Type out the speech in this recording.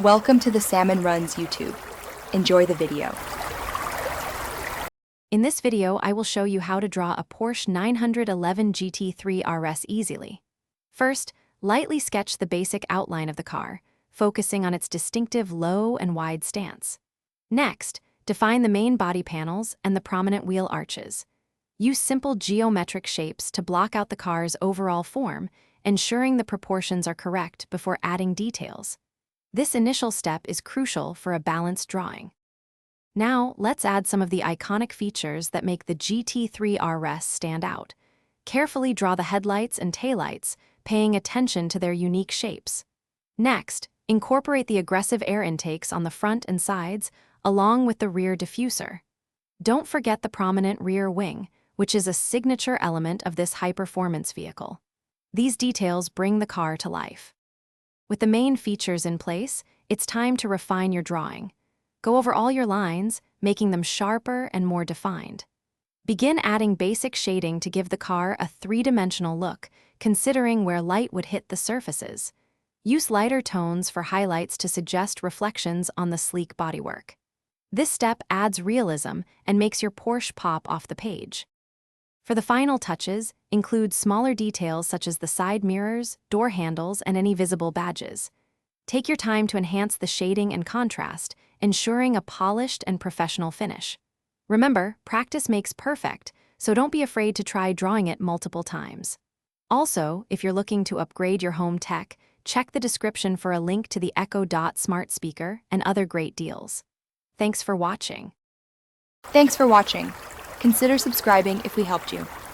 Welcome to the Salmon Runs YouTube. Enjoy the video. In this video, I will show you how to draw a Porsche 911 GT3 RS easily. First, lightly sketch the basic outline of the car, focusing on its distinctive low and wide stance. Next, define the main body panels and the prominent wheel arches. Use simple geometric shapes to block out the car's overall form, ensuring the proportions are correct before adding details. This initial step is crucial for a balanced drawing. Now, let's add some of the iconic features that make the GT3 RS stand out. Carefully draw the headlights and taillights, paying attention to their unique shapes. Next, incorporate the aggressive air intakes on the front and sides, along with the rear diffuser. Don't forget the prominent rear wing, which is a signature element of this high-performance vehicle. These details bring the car to life. With the main features in place, it's time to refine your drawing. Go over all your lines, making them sharper and more defined. Begin adding basic shading to give the car a three-dimensional look, considering where light would hit the surfaces. Use lighter tones for highlights to suggest reflections on the sleek bodywork. This step adds realism and makes your Porsche pop off the page. For the final touches, include smaller details such as the side mirrors, door handles, and any visible badges. Take your time to enhance the shading and contrast, ensuring a polished and professional finish. Remember, practice makes perfect, so don't be afraid to try drawing it multiple times. Also, if you're looking to upgrade your home tech, check the description for a link to the Echo Dot smart speaker and other great deals. Thanks for watching. Thanks for watching. Consider subscribing if we helped you.